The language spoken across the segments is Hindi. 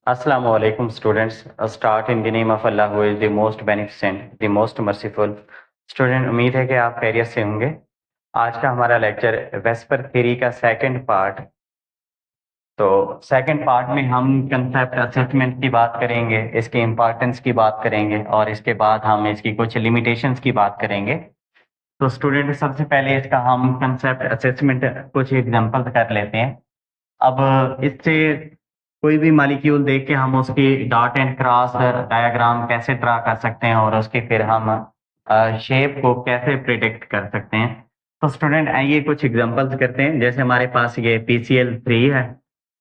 Assalamu alaikum students. A start in the name of Allah who is the most beneficent, the most merciful. Student उम्मीद है कि आप खैरियत से होंगे। आज का हमारा लेक्चर वेस्पर थ्योरी का सेकंड पार्ट। तो सेकंड पार्ट में हम कंसेप्ट असेसमेंट की बात करेंगे, इसके इम्पोर्टेंस की बात करेंगे और इसके बाद हम इसकी कुछ लिमिटेशंस की बात करेंगे। तो स्टूडेंट सबसे पहले इसका हम कंसेप्ट असेसमेंट कुछ एग्जांपल कर लेते हैं। अब इससे कोई भी मॉलिक्यूल देख के हम उसकी डॉट एंड क्रॉस डायग्राम कैसे ड्रा कर सकते हैं और उसके फिर हम शेप को कैसे प्रिडिक्ट कर सकते हैं। तो स्टूडेंट आइए कुछ एग्जांपल्स करते हैं। जैसे हमारे पास ये PCl3 है,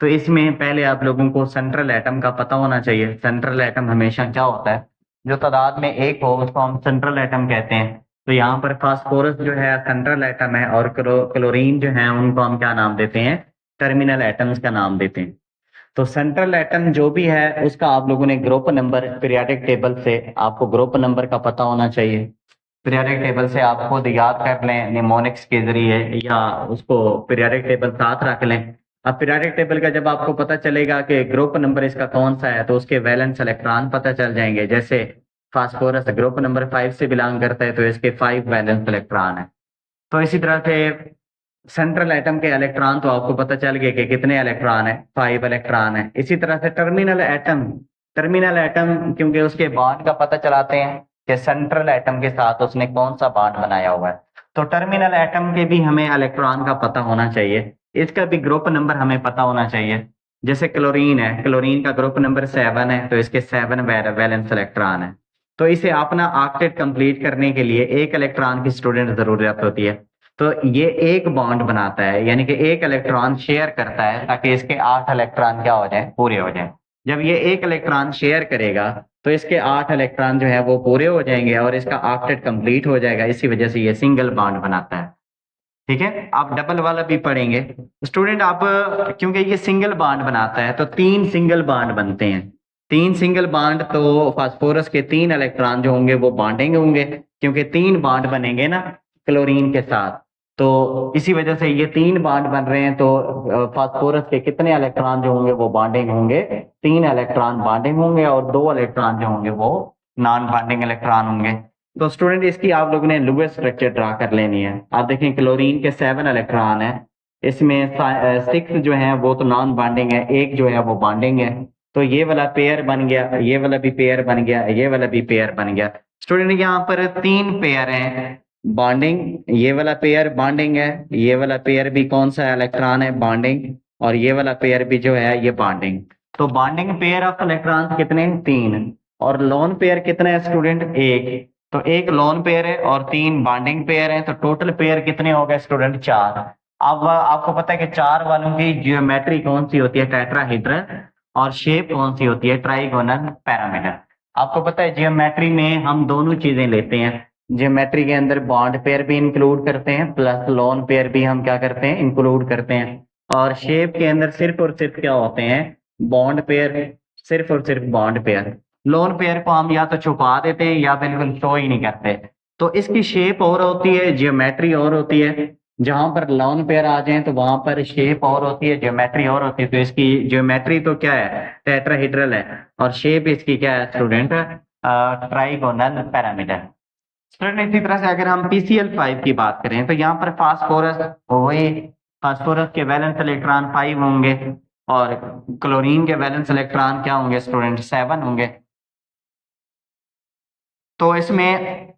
तो इसमें पहले आप लोगों को सेंट्रल एटम का पता होना चाहिए। सेंट्रल एटम हमेशा क्या होता है, जो तादाद में एक हो उसको हम सेंट्रल एटम कहते हैं। तो यहाँ पर फास्फोरस जो है सेंट्रल एटम है और क्लोरीन जो है उनको हम क्या नाम देते हैं, टर्मिनल एटम्स का नाम देते हैं। तो सेंट्रल एटम जो भी है उसका आप लोगों ने ग्रुप नंबर पीरियोडिक टेबल से आपको ग्रुप नंबर का पता होना चाहिए। पीरियोडिक टेबल से आप खुद याद कर लें निमोनिक्स के जरिए या उसको पीरियोडिक टेबल साथ रख लें। अब पीरियोडिक टेबल का जब आपको पता चलेगा कि ग्रुप नंबर इसका कौन सा है तो उसके वैलेंस इलेक्ट्रॉन पता चल जाएंगे। जैसे फास्फोरस ग्रुप नंबर 5 से बिलोंग करता है तो इसके 5 वैलेंस इलेक्ट्रॉन है। तो इसी तरह से सेंट्रल एटम के इलेक्ट्रॉन तो आपको पता चल गया कि कितने इलेक्ट्रॉन है, 5 इलेक्ट्रॉन है। इसी तरह से टर्मिनल एटम क्योंकि उसके बॉन्ड का पता चलाते हैं कि सेंट्रल एटम के साथ उसने कौन सा बॉन्ड बनाया हुआ है। तो टर्मिनल एटम के भी हमें इलेक्ट्रॉन का पता होना चाहिए, इसका भी ग्रुप नंबर हमें पता होना चाहिए। जैसे क्लोरीन है, क्लोरीन का ग्रुप नंबर 7 है तो इसके 7 वैलेंस इलेक्ट्रॉन है। तो इसे अपना ऑक्टेट कंप्लीट करने के लिए एक इलेक्ट्रॉन की स्टूडेंट जरूरत होती है। तो ये एक बॉन्ड बनाता है, यानी कि एक इलेक्ट्रॉन शेयर करता है ताकि इसके 8 इलेक्ट्रॉन क्या हो जाए, पूरे हो जाए। जब ये एक इलेक्ट्रॉन शेयर करेगा तो इसके 8 इलेक्ट्रॉन जो है वो पूरे हो जाएंगे और इसका ऑक्टेट कंप्लीट हो जाएगा। इसी वजह से ये सिंगल बॉन्ड बनाता है। ठीक है, आप डबल वाला भी पढ़ेंगे स्टूडेंट। आप क्योंकि ये सिंगल बॉन्ड बनाता है तो 3 सिंगल बॉन्ड बनते हैं। 3 सिंगल बॉन्ड तो फास्फोरस के 3 इलेक्ट्रॉन जो होंगे वो बॉन्डिंग होंगे, क्योंकि 3 बॉन्ड बनेंगे ना क्लोरीन के साथ। तो इसी वजह से ये 3 बॉन्ड बन रहे हैं। तो फास्फोरस के कितने इलेक्ट्रॉन जो होंगे वो बॉन्डिंग होंगे, 3 इलेक्ट्रॉन बॉन्डिंग होंगे और 2 इलेक्ट्रॉन जो होंगे वो नॉन बॉन्डिंग इलेक्ट्रॉन होंगे। तो स्टूडेंट इसकी आप लोगों ने लुईस स्ट्रक्चर ड्रा कर लेनी है। आप देखें क्लोरीन के 7 इलेक्ट्रॉन है, इसमें 6 जो है वो तो नॉन बॉन्डिंग है, एक जो है वो बॉन्डिंग है। तो ये वाला पेयर बन गया, ये वाला भी पेयर बन गया, ये वाला भी पेयर बन गया। स्टूडेंट यहाँ पर 3 पेयर हैं बॉन्डिंग, ये वाला पेयर बॉन्डिंग है, ये वाला पेयर भी कौन सा इलेक्ट्रॉन है, बॉन्डिंग, और ये वाला पेयर भी जो है ये बॉन्डिंग। तो बॉन्डिंग पेयर ऑफ इलेक्ट्रॉन कितने, 3, और लोन पेयर कितने है स्टूडेंट, 1। तो एक लोन पेयर है और 3 बॉन्डिंग पेयर है, तो टोटल पेयर कितने हो गए स्टूडेंट, 4। अब आपको पता है कि 4 वालों की ज्योमेट्री कौन सी होती है, टेट्राहेड्रल, और शेप कौन सी होती है, ट्राइगोनल पिरामिडल। आपको पता है ज्योमेट्री में हम दोनों चीजें लेते हैं। ज्योमेट्री के अंदर बॉन्ड पेयर भी इंक्लूड करते हैं प्लस लोन पेयर भी हम क्या करते हैं, इंक्लूड करते हैं। और शेप के अंदर सिर्फ और सिर्फ क्या होते हैं, बॉन्ड पेयर, सिर्फ और सिर्फ बॉन्ड पेयर। लोन पेयर को हम या तो छुपा देते हैं या बिल्कुल शो ही नहीं करते। तो इसकी शेप और होती है, ज्योमेट्री और होती है। जहां पर लोन पेयर आ जाए तो वहां पर शेप और होती है, ज्योमेट्री और होती है। तो इसकी ज्योमेट्री तो क्या है, टेट्राहेड्रल है, और शेप इसकी क्या है स्टूडेंट, ट्राइगोनल पिरामिडल। स्टूडेंट इसी तरह से अगर हम PCl5 की बात करें तो यहाँ पर फास्फोरस, वही फास्फोरस के वैलेंस इलेक्ट्रॉन 5 होंगे और क्लोरीन के वैलेंस इलेक्ट्रॉन क्या होंगे स्टूडेंट, 7 होंगे। तो इसमें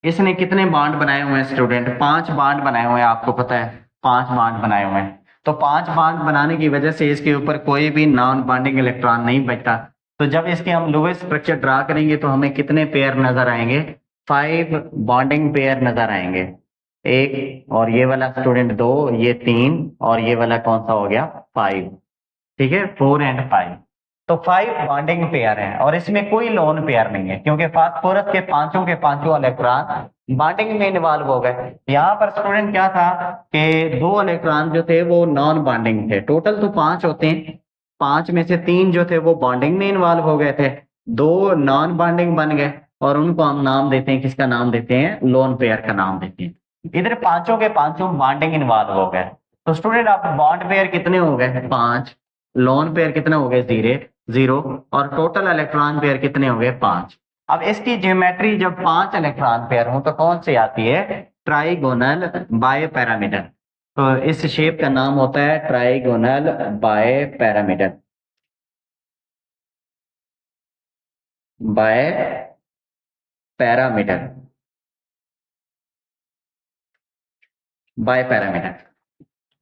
इसने कितने बॉन्ड बनाए हुए हैं स्टूडेंट, 5 बॉन्ड बनाए हुए हैं। आपको पता है 5 बॉन्ड बनाए हुए हैं। तो 5 बॉन्ड बनाने की वजह से इसके ऊपर कोई भी नॉन बॉन्डिंग इलेक्ट्रॉन नहीं बचता। तो जब इसके हम लुईस स्ट्रक्चर ड्रा करेंगे तो हमें कितने पेयर नजर आएंगे, 5 बॉन्डिंग पेयर नजर आएंगे। एक, और ये वाला स्टूडेंट 2, ये 3, और ये वाला कौन सा हो गया, 5। ठीक है, 4 एंड 5। तो 5 बॉन्डिंग पेयर हैं और इसमें कोई लोन पेयर नहीं है, क्योंकि फास्फोरस के पांचों इलेक्ट्रॉन बॉन्डिंग में इन्वॉल्व हो गए। यहाँ पर स्टूडेंट क्या था कि 2 इलेक्ट्रॉन जो थे वो नॉन बॉन्डिंग थे। टोटल तो 5 होते हैं, 5 में से 3 जो थे वो बॉन्डिंग में इन्वॉल्व हो गए थे, 2 नॉन बॉन्डिंग बन गए, और उनको हम नाम देते हैं, किसका नाम देते हैं, लोन पेयर का नाम देते हैं। इधर पांचों के पांचों बॉन्डिंग इन्वॉल्व हो गए। तो स्टूडेंट आप बॉन्ड पेयर कितने हो गए, 5, लोन पेयर कितने हो गए, 0 और टोटल इलेक्ट्रॉन पेयर कितने हो गए 5। अब इसकी ज्योमेट्री जब 5 इलेक्ट्रॉन पेयर हो तो कौन सी आती है, ट्राइगोनल बायपैरामीटर। तो इस शेप का नाम होता है ट्राइगोनल बायपैरामीटर, बायपैरामीटर, बायपैरामीटर।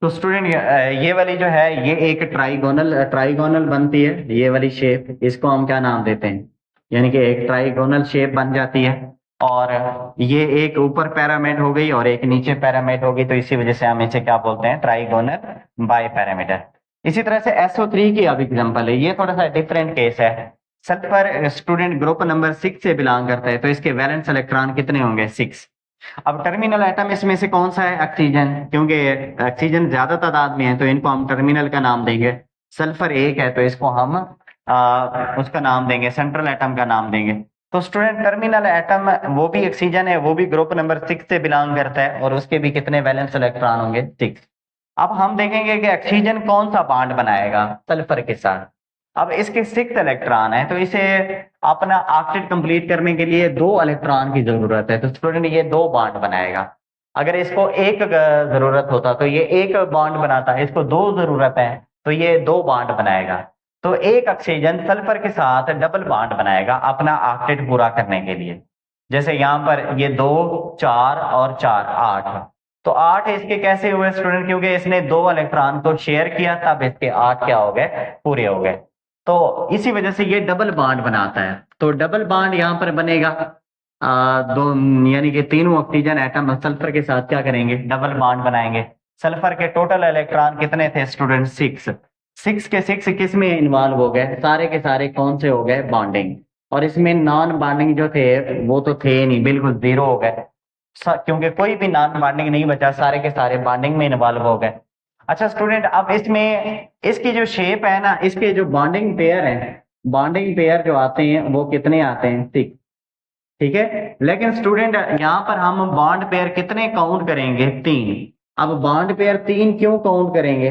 तो स्टूडेंट ये वाली जो है ये एक ट्राइगोनल बनती है, ये वाली शेप, इसको हम क्या नाम देते हैं, यानी कि एक ट्राइगोनल शेप बन जाती है। और ये एक ऊपर पैरामिड हो गई और एक नीचे पैरामिड हो गई, तो इसी वजह से हम इसे क्या बोलते हैं, ट्राइगोनल बायपैरामीटर। इसी तरह से SO3 की अब एग्जांपल है, ये थोड़ा सा डिफरेंट केस है। सल्फर स्टूडेंट ग्रुप नंबर 6 से बिलोंग करता है, तो इसके वैलेंस इलेक्ट्रॉन कितने होंगे 6। अब टर्मिनल एटम इसमें से कौन सा है, ऑक्सीजन, क्योंकि ऑक्सीजन ज्यादा तादाद में है तो इनको हम टर्मिनल का नाम देंगे। सल्फर एक है तो इसको हम उसका नाम देंगे, सेंट्रल एटम का नाम देंगे। तो स्टूडेंट टर्मिनल एटम वो भी ऑक्सीजन है, वो भी ग्रुप नंबर 6 से बिलोंग करता है और उसके भी कितने वैलेंस इलेक्ट्रॉन होंगे 6। अब हम देखेंगे कि ऑक्सीजन कौन सा बॉन्ड बनाएगा सल्फर के साथ। अब इसके 6 इलेक्ट्रॉन है तो इसे अपना ऑक्टेट कंप्लीट करने के लिए 2 इलेक्ट्रॉन की जरूरत है, तो स्टूडेंट ये 2 बॉन्ड बनाएगा। अगर इसको एक जरूरत होता तो ये एक बॉन्ड बनाता है, इसको 2 जरूरत है तो ये 2 बॉन्ड बनाएगा। तो एक ऑक्सीजन सल्फर के साथ डबल बॉन्ड बनाएगा अपना ऑक्टेट पूरा करने के लिए। जैसे यहाँ पर ये 2 4 और 4 8, तो 8 इसके कैसे हुए स्टूडेंट, क्योंकि इसने 2 इलेक्ट्रॉन को शेयर किया तब इसके 8 क्या हो गए, पूरे हो गए। तो इसी वजह से ये डबल बॉन्ड बनाता है। तो डबल बॉन्ड यहाँ पर बनेगा, दो यानी कि तीनों ऑक्सीजन एटम सल्फर के साथ क्या करेंगे, डबल बॉन्ड बनाएंगे। सल्फर के टोटल इलेक्ट्रॉन कितने थे स्टूडेंट 6, 6 के 6 किस में इन्वॉल्व हो गए, सारे के सारे कौन से हो गए, बॉन्डिंग। और इसमें नॉन बॉन्डिंग जो थे वो तो थे नहीं, बिल्कुल 0 हो गए, क्योंकि कोई भी नॉन बॉन्डिंग नहीं बचा, सारे के सारे बॉन्डिंग में इन्वॉल्व हो गए। अच्छा स्टूडेंट, अब इसमें इसकी जो शेप है ना, इसके जो बॉन्डिंग पेयर है, बॉन्डिंग पेयर जो आते हैं वो कितने आते हैं 6, ठीक है। लेकिन स्टूडेंट यहाँ पर हम बॉन्ड पेयर कितने काउंट करेंगे, 3। अब बॉन्ड पेयर 3 क्यों काउंट करेंगे,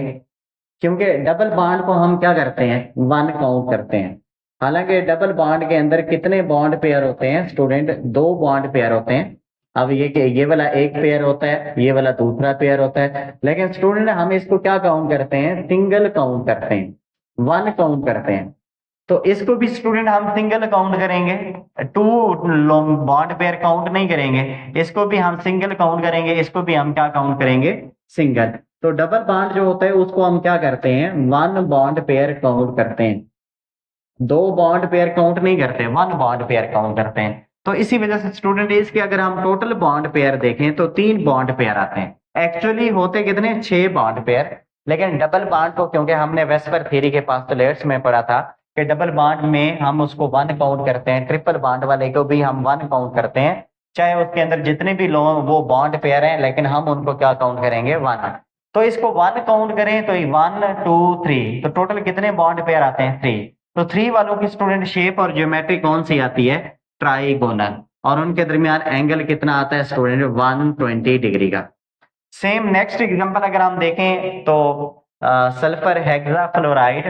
क्योंकि डबल बॉन्ड को हम क्या करते हैं 1 काउंट करते हैं। हालांकि डबल बॉन्ड के अंदर कितने बॉन्ड पेयर होते हैं स्टूडेंट, 2 बॉन्ड पेयर होते हैं। अब ये वाला एक पेयर होता है, ये वाला दूसरा पेयर होता है, लेकिन स्टूडेंट हम इसको क्या काउंट करते हैं, सिंगल काउंट करते हैं, 1 काउंट करते हैं। तो इसको भी स्टूडेंट हम सिंगल काउंट करेंगे, 2 बॉन्ड पेयर काउंट नहीं करेंगे, इसको भी हम सिंगल काउंट करेंगे, इसको भी हम क्या काउंट करेंगे, सिंगल। तो डबल बॉन्ड जो होता है उसको हम क्या करते हैं, 1 बॉन्ड पेयर काउंट करते हैं, 2 बॉन्ड पेयर काउंट नहीं करते, 1 बॉन्ड पेयर काउंट करते हैं। तो इसी वजह से स्टूडेंट इसके अगर हम टोटल बॉन्ड पेयर देखें तो 3 बॉन्ड पेयर आते हैं। एक्चुअली होते कितने, 6 बॉन्ड पेयर, लेकिन डबल बॉन्ड को क्योंकि हमने वेस्पर थ्योरी के पास्टुलेट्स में पढ़ा था कि डबल बॉन्ड में हम उसको 1 काउंट करते हैं, ट्रिपल बॉन्ड वाले को भी हम 1 काउंट करते हैं, चाहे उसके अंदर जितने भी लोग वो बॉन्ड पेयर हैं, लेकिन हम उनको क्या काउंट करेंगे, 1। तो इसको 1 काउंट करें तो 1 2 3, तो टोटल कितने बॉन्ड पेयर आते हैं 3। तो 3 वालों की स्टूडेंट शेप और ज्योमेट्री कौन सी आती है, ट्राइगोनल, और उनके दरमियान एंगल कितना आता है स्टूडेंट, 120 डिग्री का। सेम नेक्स्ट एग्जांपल अगर हम देखें तो सल्फर हेक्साफ्लोराइड,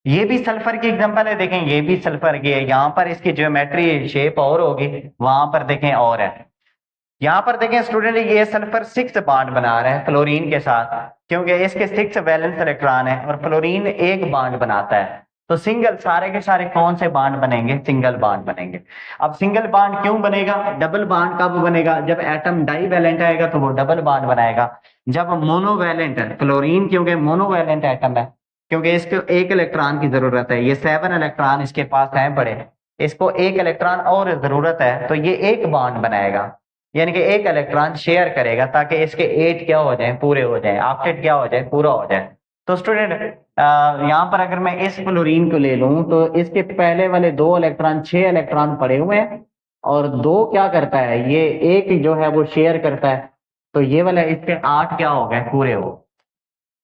ये भी सल्फर की एग्जांपल है, देखें ये भी सल्फर की है, यहाँ पर इसकी ज्योमेट्री शेप और होगी, वहां पर देखें और है। यहाँ पर देखें स्टूडेंट ये सल्फर 6 बॉन्ड बना रहे हैं फ्लोरीन के साथ, क्योंकि इसके 6 वैलेंस इलेक्ट्रॉन है और फ्लोरीन एक बॉन्ड बनाता है। तो सिंगल, सारे के सारे कौन से बॉन्ड बनेंगे, सिंगल बॉन्ड बनेंगे। अब सिंगल बॉन्ड क्यों बनेगा, डबल बॉन्ड कब बनेगा, जब एटम डाईवैलेंट आएगा तो वो डबल बॉन्ड बनाएगा। जब मोनोवैलेंट है फ्लोरीन, क्योंकि मोनोवैलेंट एटम है, क्योंकि इसको एक इलेक्ट्रॉन की जरूरत है, ये 7 इलेक्ट्रॉन इसके पास है बड़े, इसको एक इलेक्ट्रॉन और जरूरत है, तो ये एक बॉन्ड बनाएगा, यानी कि एक इलेक्ट्रॉन शेयर करेगा ताकि इसके 8 क्या हो जाए, पूरे हो जाए, ऑक्टेट क्या हो जाए, पूरा हो जाए। तो स्टूडेंट यहाँ पर अगर मैं इस फ्लोरीन को ले लूं तो इसके पहले वाले 2 इलेक्ट्रॉन 6 इलेक्ट्रॉन पड़े हुए हैं और 2 क्या करता है, ये एक जो है वो शेयर करता है, तो ये वाला इसके 8 क्या हो गए, पूरे हो।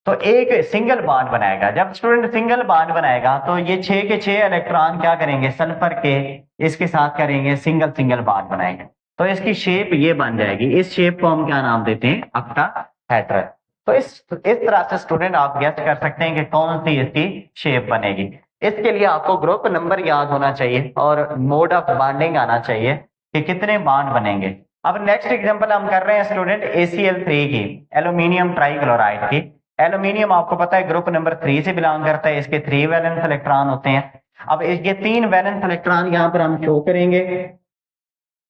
तो एक सिंगल बॉन्ड बनाएगा। जब स्टूडेंट सिंगल बॉन्ड बनाएगा तो ये 6 के 6 इलेक्ट्रॉन क्या करेंगे, सल्फर के इसके साथ करेंगे सिंगल सिंगल बॉन्ड बनाएंगे, तो इसकी शेप ये बन जाएगी। इस शेप को हम क्या नाम देते हैं, ऑक्टाहेड्रल। तो इस तरह से स्टूडेंट आप गेस कर सकते हैं कि कौन सी इसकी शेप बनेगी। इसके लिए आपको ग्रुप नंबर याद होना चाहिए और मोड ऑफ बॉन्डिंग आना चाहिए कि कितने बॉन्ड बनेंगे। अब नेक्स्ट एग्जांपल हम कर रहे हैं स्टूडेंट ACl3 की, एल्यूमिनियम ट्राइक्लोराइड की। एल्यूमिनियम आपको पता है ग्रुप नंबर 3 से बिलोंग करता है, इसके 3 वैलेंस इलेक्ट्रॉन होते हैं। अब ये 3 वैलेंस इलेक्ट्रॉन यहाँ पर हम शो करेंगे।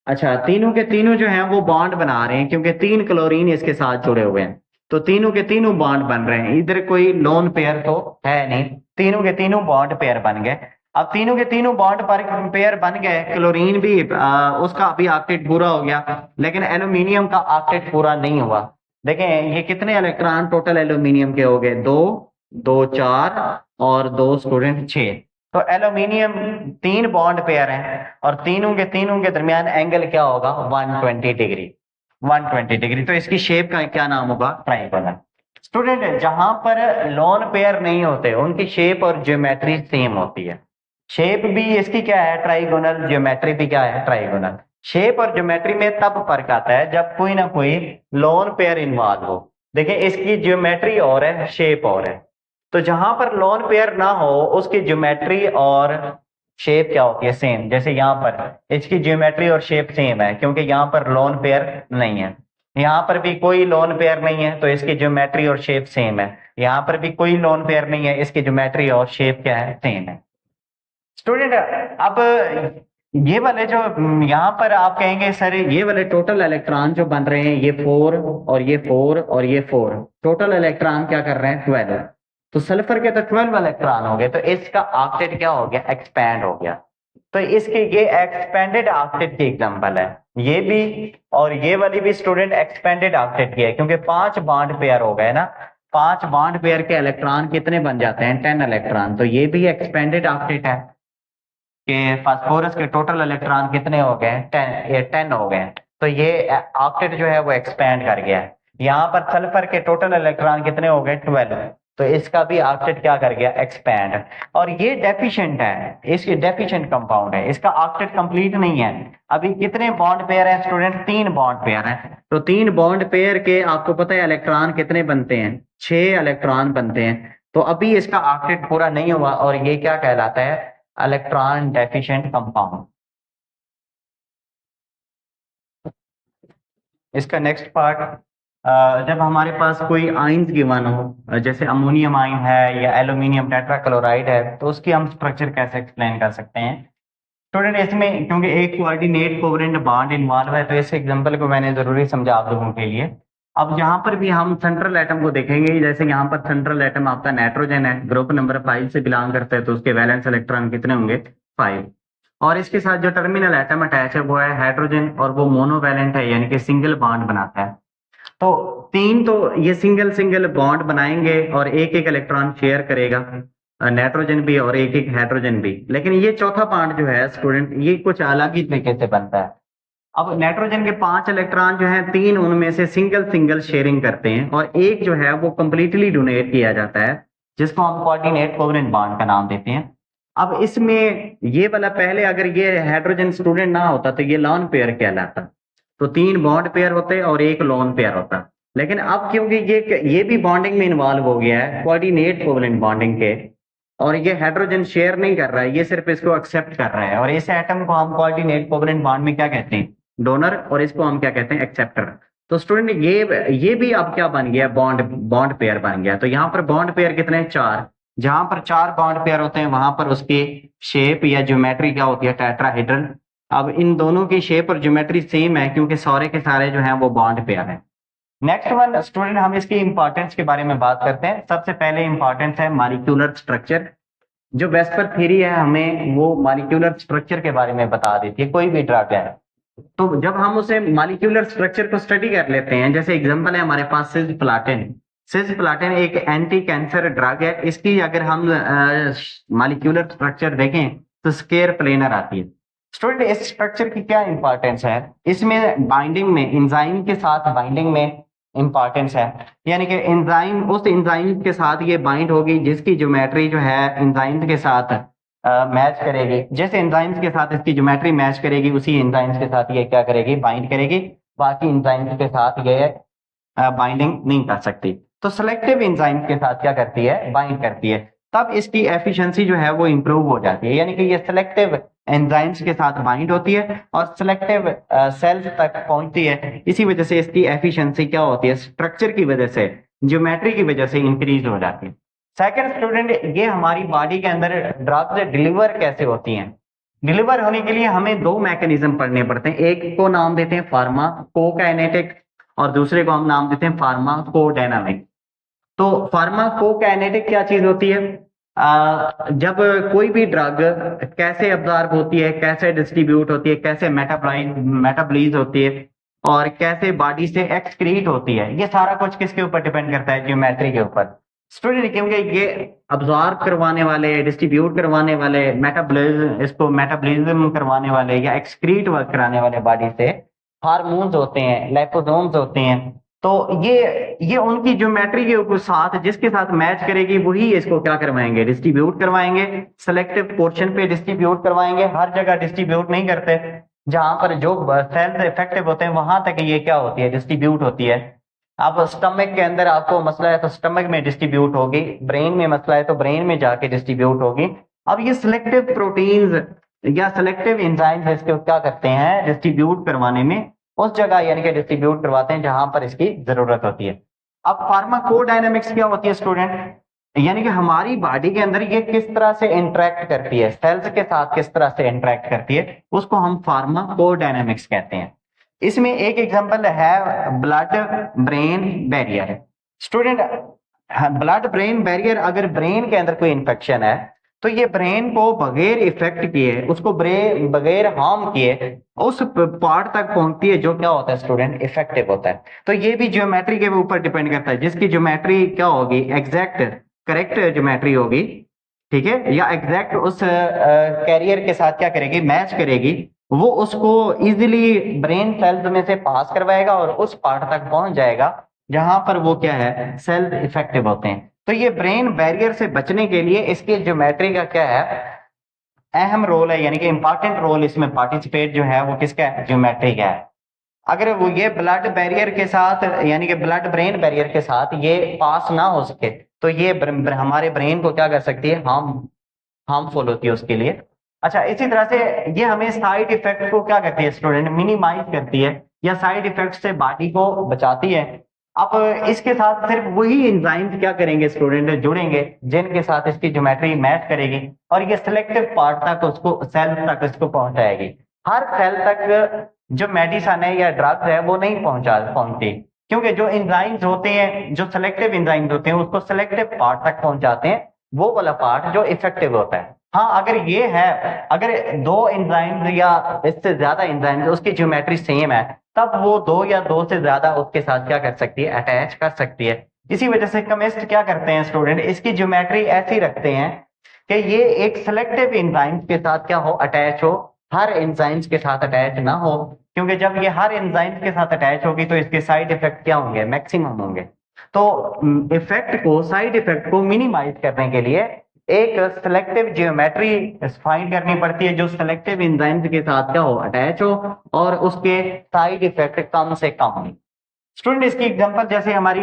अच्छा, तीनों के तीनों जो हैं वो बॉन्ड बना रहे हैं क्योंकि 3 क्लोरीन इसके साथ जुड़े हुए हैं, तो तीनों के तीनों बॉन्ड बन रहे हैं। इधर कोई लोन पेयर तो है नहीं, तीनों के तीनों बॉन्ड पेयर बन गए। अब तीनों के तीनों बॉन्ड पर पेयर बन गए, क्लोरीन भी उसका अभी ऑक्टेट पूरा हो गया, लेकिन एल्यूमिनियम का ऑक्टेट पूरा नहीं हुआ। देखें ये कितने इलेक्ट्रॉन टोटल एल्यूमिनियम के हो गए, 2 2 4 और 2 स्टूडेंट 6। तो एल्यूमिनियम 3 बॉन्ड पेयर हैं और तीनों के दरमियान एंगल क्या होगा, 120 डिग्री। 120 डिग्री, तो इसकी शेप का क्या नाम होगा, ट्राइगोनल। स्टूडेंट जहां पर लोन पेयर नहीं होते उनकी शेप और ज्योमेट्री सेम होती है। शेप भी इसकी क्या है, ट्राइगोनल, ज्योमेट्री भी क्या है, ट्राइगोनल। शेप और ज्योमेट्री में तब फर्क आता है जब कोई ना कोई लोन पेयर इन्वॉल्व हो। देखिए इसकी ज्योमेट्री और है, शेप और है। तो जहां पर लोन पेयर ना हो उसकी ज्योमेट्री और शेप क्या होती है, सेम। जैसे यहाँ पर इसकी ज्योमेट्री और शेप सेम है क्योंकि यहाँ पर लोन पेयर नहीं है, यहाँ पर भी कोई लोन पेयर नहीं है तो इसकी ज्योमेट्री और शेप सेम है। यहाँ पर भी कोई लोन पेयर नहीं है, इसकी ज्योमेट्री और शेप क्या है, सेम है। स्टूडेंट अब ये वाले जो यहाँ पर आप कहेंगे सर ये वाले टोटल इलेक्ट्रॉन जो बन रहे हैं, ये 4 और ये 4 और ये 4, टोटल इलेक्ट्रॉन क्या कर रहे हैं, 12। तो सल्फर के तो 12 इलेक्ट्रॉन हो गए, तो इसका ऑक्टेट क्या हो गया, एक्सपैंड हो गया। तो इसके ये एक्सपेंडेड ऑक्टेट की एग्जांपल है, ये भी और ये वाली भी स्टूडेंट एक्सपेंडेड ऑक्टेट की है क्योंकि 5 बॉन्ड पेयर हो गए ना। 5 बॉन्ड पेयर के इलेक्ट्रॉन कितने बन जाते हैं, 10 इलेक्ट्रॉन। तो ये भी एक्सपेंडेड ऑक्टेट है कि फास्फोरस के टोटल इलेक्ट्रॉन कितने हो गए, 10 हो गए। तो ये ऑक्टेट जो है वो एक्सपैंड कर गया है। यहाँ पर सल्फर के टोटल इलेक्ट्रॉन कितने हो गए, 12। तो इसका भी ऑक्टेट क्या कर गया, एक्सपैंड। और ये डेफिशिएंट है, इसकी डेफिशिएंट कंपाउंड है, इसका ऑक्टेट कंप्लीट नहीं है। अभी कितने बॉन्ड पेयर हैं स्टूडेंट, 3 बॉन्ड पेयर हैं। तो 3 बॉन्ड पेयर के आपको पता है इलेक्ट्रॉन कितने बनते हैं, 6 इलेक्ट्रॉन बनते हैं। तो अभी इसका ऑक्टेट पूरा नहीं हुआ और ये क्या कहलाता है, इलेक्ट्रॉन डेफिशिएंट कंपाउंड। इसका नेक्स्ट पार्ट, जब हमारे पास कोई आइंस गिवन हो, जैसे अमोनियम आइन है या एल्यूमिनियम टेट्राक्लोराइड है, तो उसकी हम स्ट्रक्चर कैसे एक्सप्लेन कर सकते हैं। स्टूडेंट इसमें क्योंकि एक कोऑर्डिनेट कोवेलेंट बॉन्ड इन्वॉल्व है तो इस एग्जांपल को मैंने जरूरी समझा आप लोगों के लिए। अब यहाँ पर भी हम सेंट्रल एटम को देखेंगे, जैसे यहाँ पर सेंट्रल एटम आपका नाइट्रोजन है, ग्रुप नंबर 5 से बिलोंग करता है, तो उसके वैलेंस इलेक्ट्रॉन कितने होंगे, 5। और इसके साथ जो टर्मिनल एटम अटैच है वो है हाइड्रोजन और वो मोनोवैलेंट है, यानी कि सिंगल बॉन्ड बनाता है। तो 3 तो ये सिंगल सिंगल बॉन्ड बनाएंगे और एक एक इलेक्ट्रॉन शेयर करेगा, नाइट्रोजन भी और एक एक हाइड्रोजन भी। लेकिन ये चौथा बॉन्ड जो है स्टूडेंट ये कुछ अलग ही तरीके से बनता है। अब नाइट्रोजन के 5 इलेक्ट्रॉन जो हैं, 3 उनमें से सिंगल सिंगल शेयरिंग करते हैं और एक जो है वो कंप्लीटली डोनेट किया जाता है, जिसको हम कोऑर्डिनेट कोवेलेंट बॉन्ड का नाम देते हैं। अब इसमें ये वाला पहले अगर ये हाइड्रोजन स्टूडेंट ना होता तो ये लोन पेयर कहलाता, तो 3 बॉन्ड पेयर होते और एक लोन पेयर होता। लेकिन अब क्योंकि ये भी बॉन्डिंग में इन्वॉल्व हो गया है, कोऑर्डिनेट कोवेलेंट बॉन्डिंग के, और ये हाइड्रोजन शेयर नहीं कर रहा है, ये सिर्फ इसको एक्सेप्ट कर रहा है। और इस एटम को हम कोऑर्डिनेट कोवेलेंट बॉन्ड में क्या कहते हैं, डोनर, और इसको हम क्या कहते हैं, एक्सेप्टर। तो स्टूडेंट ये भी अब क्या बन गया, बॉन्ड पेयर बन गया। तो यहाँ पर बॉन्ड पेयर कितने हैं, 4। जहां पर 4 बॉन्ड पेयर होते हैं वहां पर उसकी शेप या ज्योमेट्री क्या होती है, टेट्राहेड्रल। अब इन दोनों की शेप और ज्योमेट्री सेम है क्योंकि सारे के सारे जो हैं वो बॉन्ड पेयर हैं। नेक्स्ट वन स्टूडेंट, हम इसकी इंपॉर्टेंस के बारे में बात करते हैं। सबसे पहले इंपॉर्टेंस है मॉलिक्यूलर स्ट्रक्चर। जो वेस्पर थ्योरी है हमें वो मॉलिक्यूलर स्ट्रक्चर के बारे में बता देती है, कोई भी ड्रग है तो जब हम उसे मॉलिक्यूलर स्ट्रक्चर को स्टडी कर लेते हैं, जैसे एग्जांपल है हमारे पास सिस्प्लाटिन। सिस्प्लाटिन एक एंटी कैंसर ड्रग है, इसकी अगर हम मॉलिक्यूलर स्ट्रक्चर देखें तो स्क्वायर प्लेनर आती है। स्टूडेंट इस स्ट्रक्चर की क्या इंपॉर्टेंस है, इसमें बाइंडिंग में, एंजाइम के साथ बाइंडिंग में इंपॉर्टेंस है, यानी कि एंजाइम उस एंजाइम के साथ ये बाइंड होगी जिसकी ज्योमेट्री जो है एंजाइम के साथ मैच करेगी। जैसे एंजाइम्स के साथ इसकी ज्योमेट्री मैच करेगी, उसी एंजाइम्स के साथ ये क्या करेगी, बाइंड करेगी। बाकी एंजाइम्स के साथ ये बाइंडिंग नहीं कर सकती। तो सिलेक्टिव एंजाइम्स के साथ क्या करती है, बाइंड करती है। तब इसकी एफिशिएंसी जो है वो इंप्रूव हो जाती है, यानी कि ये सिलेक्टिव एंजाइम्स के साथ बाइंड होती है और सिलेक्टिव सेल्स तक पहुंचती है। इसी वजह से इसकी एफिशिएंसी क्या होती है, स्ट्रक्चर की वजह से, ज्योमेट्री की वजह से इंक्रीज हो जाती है। सेकंड स्टूडेंट, ये हमारी बॉडी के अंदर ड्रग्स डिलीवर कैसे होती हैं। डिलीवर होने के लिए हमें दो मैकेनिज्म पढ़ने पड़ते हैं। एक को नाम देते हैं फार्माकोकाइनेटिक और दूसरे को हम नाम देते हैं फार्माकोडायनामिक। तो फार्माकोकाइनेटिक क्या चीज होती है, जब कोई भी ड्रग कैसे अब्जॉर्ब होती है, कैसे डिस्ट्रीब्यूट होती है, कैसे मेटाबॉलाइज होती है और कैसे बॉडी से एक्सक्रीट होती है, ये सारा कुछ किसके ऊपर डिपेंड करता है, ज्योमेट्री के ऊपर। स्टूडेंट, क्योंकि ये अब्जॉर्ब करवाने वाले, डिस्ट्रीब्यूट करवाने वाले, मेटाबॉलिज्म करवाने वाले या एक्सक्रीट कराने वाले बॉडी से हार्मोन्स होते हैं, लाइपोसोम्स होते हैं। तो ये उनकी ज्योमेट्री के ऊपर साथ जिसके साथ मैच करेगी वही इसको क्या करवाएंगे, डिस्ट्रीब्यूट करवाएंगे। सिलेक्टिव पोर्शन पे डिस्ट्रीब्यूट करवाएंगे, हर जगह डिस्ट्रीब्यूट नहीं करते। जहां पर जो सेल्स इफेक्टिव होते हैं वहां तक ये क्या होती है, डिस्ट्रीब्यूट होती है। अब स्टमक के अंदर आपको मसला है तो स्टमक में डिस्ट्रीब्यूट होगी, ब्रेन में मसला है तो ब्रेन में जाके डिस्ट्रीब्यूट होगी। अब ये सिलेक्टिव प्रोटीन्स या सिलेक्टिव एंजाइम्स इसको क्या करते हैं, डिस्ट्रीब्यूट करवाने में उस जगह यानी कि डिस्ट्रीब्यूट करवाते हैं जहां पर इसकी जरूरत होती है। अब फार्माकोडायनामिक्स क्या होती है स्टूडेंट, यानी कि हमारी बॉडी के अंदर ये किस तरह से इंटरेक्ट करती है, सेल्स के साथ किस तरह से इंटरेक्ट करती है, उसको हम फार्माकोडायनामिक्स कहते हैं। इसमें एक एग्जांपल है blood brain barrier. Student, blood brain barrier, अगर ब्रेन के अंदर कोई इंफेक्शन है तो ये ब्रेन को बगैर इफेक्ट किए, उसको बगैर हार्म किए उस पार्ट तक पहुंचती है जो क्या होता है स्टूडेंट, इफेक्टिव होता है। तो ये भी ज्योमेट्री के ऊपर डिपेंड करता है, जिसकी ज्योमेट्री क्या होगी, एग्जैक्ट करेक्ट ज्योमेट्री होगी, ठीक है, या एग्जैक्ट उस कैरियर के साथ क्या करेगी, मैच करेगी, वो उसको इजीली ब्रेन सेल्स में से पास करवाएगा और उस पार्ट तक पहुंच जाएगा जहां पर वो क्या है, सेल्स इफेक्टिव होते हैं। तो ये ब्रेन बैरियर से बचने के लिए इसकी ज्योमेट्री का क्या है, अहम रोल है, यानी कि इंपॉर्टेंट रोल इसमें पार्टिसिपेट जो है वो किसका है, ज्योमेट्री का है। अगर वो ये ब्लड बैरियर के साथ यानी कि ब्लड ब्रेन बैरियर के साथ ये पास ना हो सके तो ये हमारे ब्रेन को क्या कर सकती है, हार्मफुल होती है उसके लिए। अच्छा, इसी तरह से ये हमें साइड इफेक्ट को क्या करती है स्टूडेंट, मिनिमाइज करती है या साइड इफेक्ट से बॉडी को बचाती है। अब इसके साथ सिर्फ वही एंजाइम्स क्या करेंगे स्टूडेंट, जुड़ेंगे जिनके साथ इसकी ज्योमेट्री मैच करेगी और ये सिलेक्टिव पार्ट तक उसको, सेल तक इसको पहुंचाएगी। हर सेल तक जो मेडिसिन है या ड्रग्स है वो नहीं पहुंचती, क्योंकि जो एंजाइम्स होते हैं, जो सिलेक्टिव एंजाइम्स होते हैं उसको सिलेक्टिव पार्ट तक पहुंचाते हैं, वो वाला पार्ट जो इफेक्टिव होता है। हाँ, अगर ये है, अगर दो एंजाइम्स या इससे ज्यादा एंजाइम्स उसकी ज्योमेट्री सेम है तब वो दो या दो से ज्यादा उसके साथ क्या कर सकती है, अटैच कर सकती है। इसी वजह से केमिस्ट क्या करते हैं स्टूडेंट, इसकी ज्योमेट्री ऐसी रखते हैं कि ये एक सिलेक्टिव एंजाइम्स के साथ क्या हो, अटैच हो, हर एंजाइम्स के साथ अटैच ना हो, क्योंकि जब ये हर एंजाइम्स के साथ अटैच होगी तो इसके साइड इफेक्ट क्या होंगे, मैक्सिमम होंगे। तो इफेक्ट को, साइड इफेक्ट को मिनिमाइज करने के लिए एक सिलेक्टिव ज्योमेट्री फाइंड करनी पड़ती है जो सिलेक्टिव एंजाइम्स के साथ क्या हो, अटैच हो और उसके साइड इफेक्ट कम से कम हो। स्टूडेंट, इसकी एग्जांपल जैसे हमारी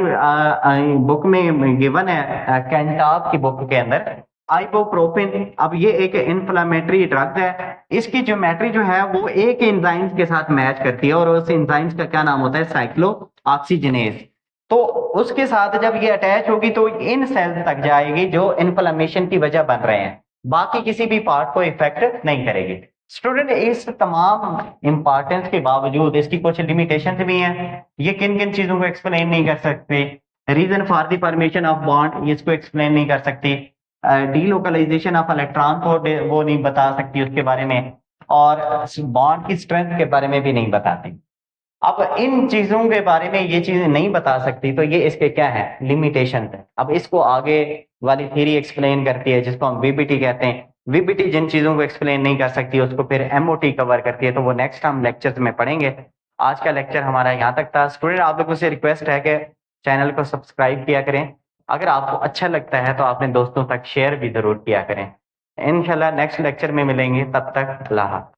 बुक में गिवन है, कैंटाब की बुक के अंदर, आइबोप्रोफेन। अब ये एक इन्फ्लेमेटरी ड्रग है, इसकी ज्योमेट्री जो है वो एक एंजाइम्स के साथ मैच करती है और उस एंजाइम्स का क्या नाम होता है, साइक्लोऑक्सीजनेज। तो उसके साथ जब ये अटैच होगी तो इन सेल्स तक जाएगी जो इन्फ्लेमेशन की वजह बन रहे हैं, बाकी किसी भी पार्ट को इफेक्ट नहीं करेगी। स्टूडेंट, इस तमाम इंपॉर्टेंस के बावजूद इसकी कुछ लिमिटेशंस भी हैं। ये किन किन चीजों को एक्सप्लेन नहीं कर सकते, reason for the formation of bond इसको एक्सप्लेन नहीं कर सकती, डीलोकलाइजेशन ऑफ इलेक्ट्रॉन को वो नहीं बता सकती उसके बारे में, और बॉन्ड की स्ट्रेंथ के बारे में भी नहीं बताती। अब इन चीजों के बारे में ये चीजें नहीं बता सकती तो ये इसके क्या है, लिमिटेशन है। अब इसको आगे वाली थ्योरी एक्सप्लेन करती है जिसको हम वीबीटी कहते हैं। वीबीटी जिन चीजों को एक्सप्लेन नहीं कर सकती उसको फिर एमओटी कवर करती है, तो वो नेक्स्ट हम लेक्चर्स में पढ़ेंगे। आज का लेक्चर हमारा यहाँ तक था। स्टूडेंट, आप लोगों से रिक्वेस्ट है कि चैनल को सब्सक्राइब किया करें, अगर आपको अच्छा लगता है तो अपने दोस्तों तक शेयर भी जरूर किया करें। इंशाल्लाह नेक्स्ट लेक्चर में मिलेंगे, तब तक अल्लाह हाफ़िज़।